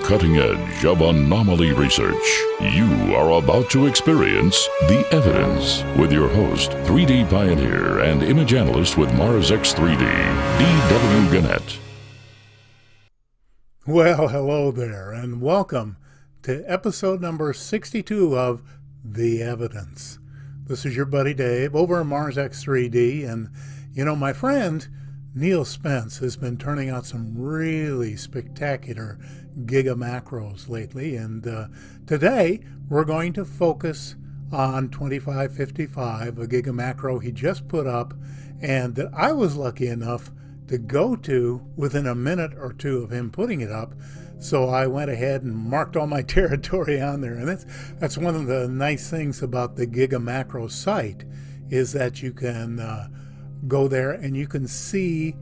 cutting edge of anomaly research. You are about to experience The Evidence with your host, 3D pioneer and image analyst with Mars X 3D, D.W. Gannett. Well, hello there, and welcome to episode number 62 of The Evidence. This is your buddy Dave over at Mars X 3D, and you know, my friend Neal Spence has been turning out some really spectacular Gigamacros lately, and today we're going to focus on 2555, a Gigamacro he just put up and that I was lucky enough to go to within a minute or two of him putting it up. So I went ahead and marked all my territory on there, and that's one of the nice things about the Gigamacro site, is that you can go there and you can see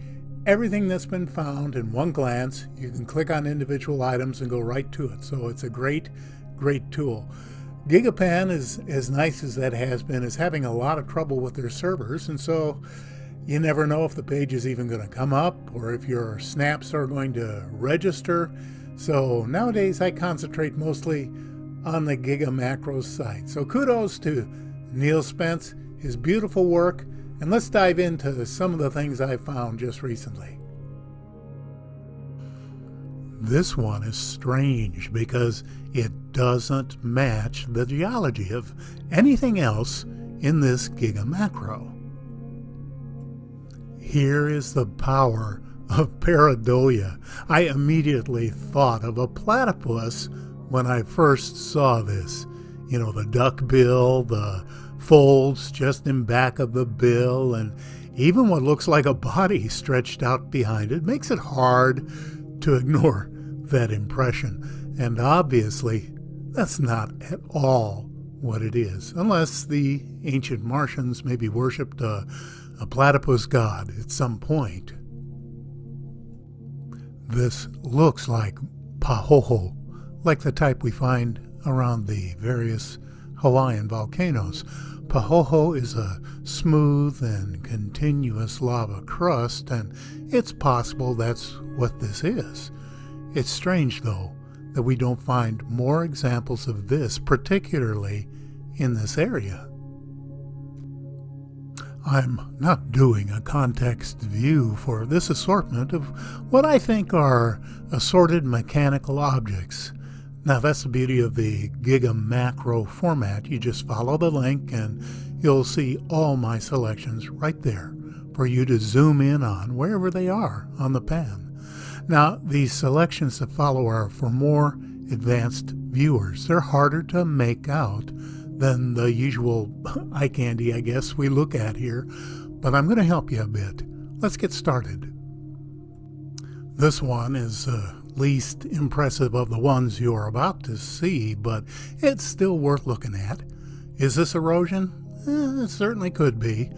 everything that's been found in one glance. You can click on individual items and go right to it. So it's a great tool. Gigapan, is as nice as that has been, is having a lot of trouble with their servers, and so you never know if the page is even going to come up or if your snaps are going to register. So nowadays I concentrate mostly on the Gigamacro site. So kudos to Neal Spence, his beautiful work, and let's dive into some of the things I found just recently. This one is strange because it doesn't match the geology of anything else in this Gigamacro. Here is the power of pareidolia. I immediately thought of a platypus when I first saw this. You know, the duck bill, the folds just in back of the bill, and even what looks like a body stretched out behind it makes it hard to ignore that impression. And obviously, that's not at all what it is, unless the ancient Martians maybe worshipped a platypus god at some point. This looks like pahoho, like the type we find around the various Hawaiian volcanoes. Pahoho is a smooth and continuous lava crust, and it's possible that's what this is. It's strange, though, that we don't find more examples of this, particularly in this area. I'm not doing a context view for this assortment of what I think are assorted mechanical objects. Now, that's the beauty of the Gigamacro format. You just follow the link and you'll see all my selections right there for you to zoom in on wherever they are on the pan. Now, these selections that follow are for more advanced viewers. They're harder to make out than the usual eye candy, I guess, we look at here, but I'm going to help you a bit. Let's get started. This one is least impressive of the ones you're about to see, but it's still worth looking at. Is this erosion? It certainly could be,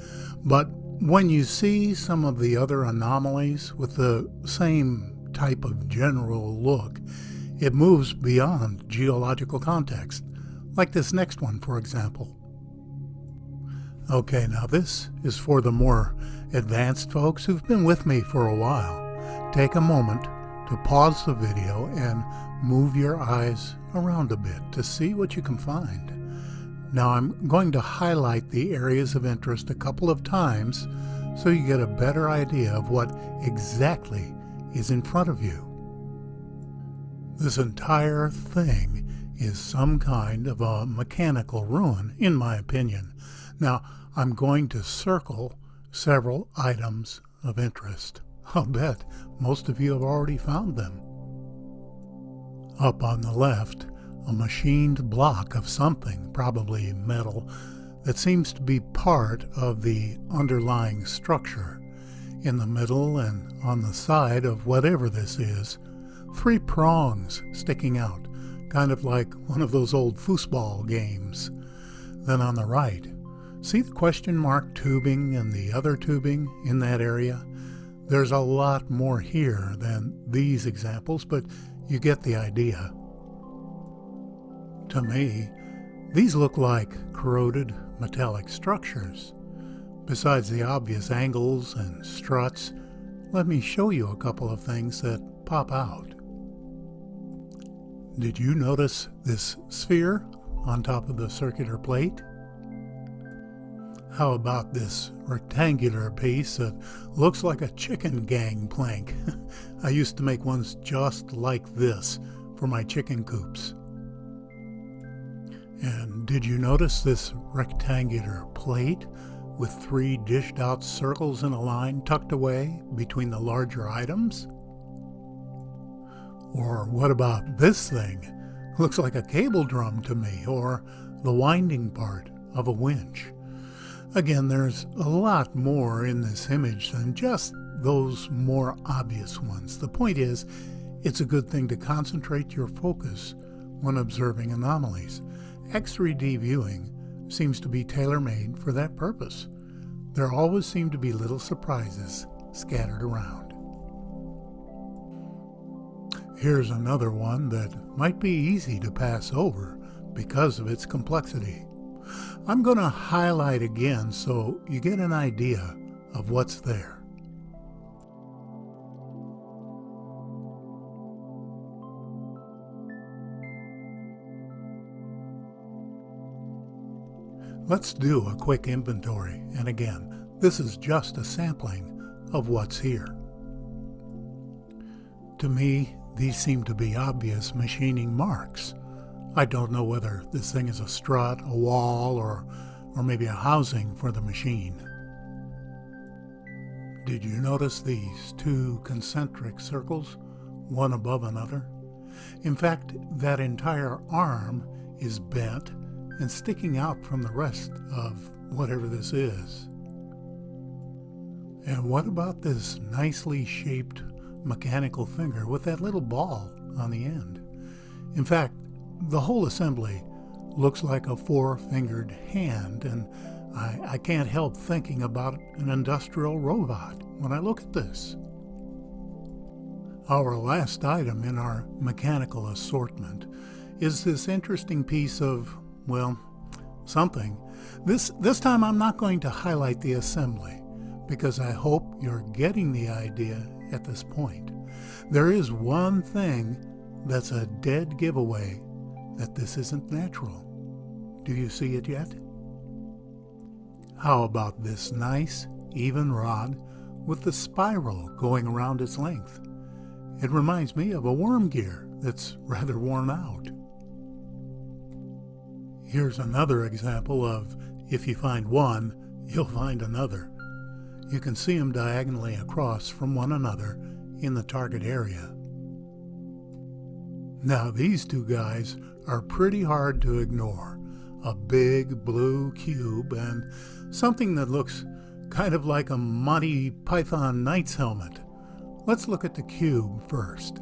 but when you see some of the other anomalies with the same type of general look, it moves beyond geological context, like this next one, for example. Okay, now this is for the more advanced folks who've been with me for a while. Take a moment to pause the video and move your eyes around a bit to see what you can find. Now I'm going to highlight the areas of interest a couple of times so you get a better idea of what exactly is in front of you. This entire thing is some kind of a mechanical ruin, in my opinion. Now, I'm going to circle several items of interest. I'll bet most of you have already found them. Up on the left, a machined block of something, probably metal, that seems to be part of the underlying structure. In the middle and on the side of whatever this is, 3 prongs sticking out, kind of like one of those old foosball games. Then on the right, see the question mark tubing and the other tubing in that area? There's a lot more here than these examples, but you get the idea. To me, these look like corroded metallic structures. Besides the obvious angles and struts, let me show you a couple of things that pop out. Did you notice this sphere on top of the circular plate? How about this rectangular piece that looks like a chicken gang plank? I used to make ones just like this for my chicken coops. And did you notice this rectangular plate with 3 dished out circles in a line tucked away between the larger items? Or what about this thing? Looks like a cable drum to me, or the winding part of a winch. Again, there's a lot more in this image than just those more obvious ones. The point is, it's a good thing to concentrate your focus when observing anomalies. X3D viewing seems to be tailor-made for that purpose. There always seem to be little surprises scattered around. Here's another one that might be easy to pass over because of its complexity. I'm going to highlight again so you get an idea of what's there. Let's do a quick inventory, and again, this is just a sampling of what's here. To me, these seem to be obvious machining marks. I don't know whether this thing is a strut, a wall, or maybe a housing for the machine. Did you notice these 2 concentric circles, one above another? In fact, that entire arm is bent and sticking out from the rest of whatever this is. And what about this nicely shaped mechanical finger with that little ball on the end? In fact, the whole assembly looks like a 4-fingered hand, and I can't help thinking about an industrial robot when I look at this. Our last item in our mechanical assortment is this interesting piece of, well, something. This time I'm not going to highlight the assembly because I hope you're getting the idea at this point. There is one thing that's a dead giveaway that this isn't natural. Do you see it yet? How about this nice, even rod with the spiral going around its length? It reminds me of a worm gear that's rather worn out. Here's another example of if you find one, you'll find another. You can see them diagonally across from one another in the target area. Now these 2 guys are pretty hard to ignore. A big blue cube and something that looks kind of like a Monty Python knight's helmet. Let's look at the cube first.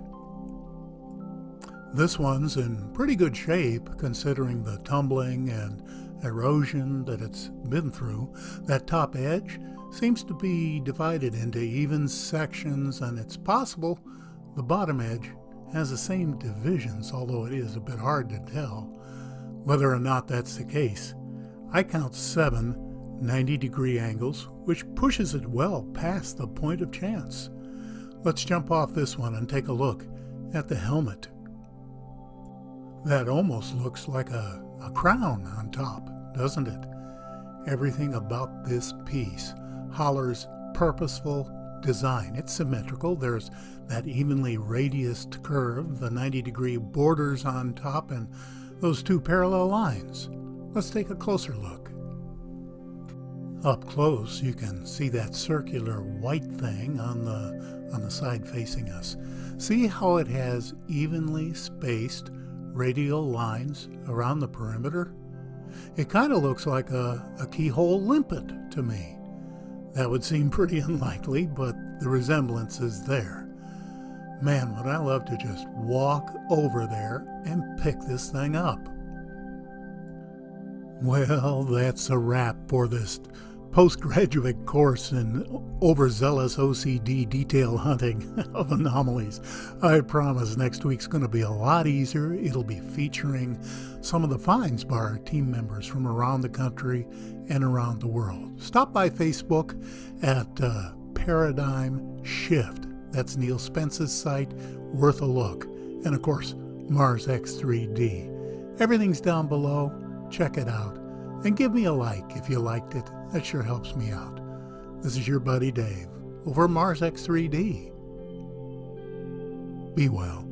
This one's in pretty good shape considering the tumbling and erosion that it's been through. That top edge seems to be divided into even sections, and it's possible the bottom edge has the same divisions, although it is a bit hard to tell whether or not that's the case. I count 7 90-degree angles, which pushes it well past the point of chance. Let's jump off this one and take a look at the helmet. That almost looks like a crown on top, doesn't it? Everything about this piece hollers purposeful design. It's symmetrical. There's that evenly radiused curve, the 90-degree borders on top, and those 2 parallel lines. Let's take a closer look. Up close, you can see that circular white thing on the side facing us. See how it has evenly spaced radial lines around the perimeter? It kind of looks like a keyhole limpet to me. That would seem pretty unlikely, but the resemblance is there. Man, would I love to just walk over there and pick this thing up. Well, that's a wrap for this postgraduate course in overzealous OCD detail hunting of anomalies. I promise next week's going to be a lot easier. It'll be featuring some of the finds by our team members from around the country and around the world. Stop by Facebook at Paradigm Shift. That's Neal Spence's site. Worth a look. And of course, Mars X3D. Everything's down below. Check it out. And give me a like if you liked it. That sure helps me out. This is your buddy Dave over Mars X3D. Be well.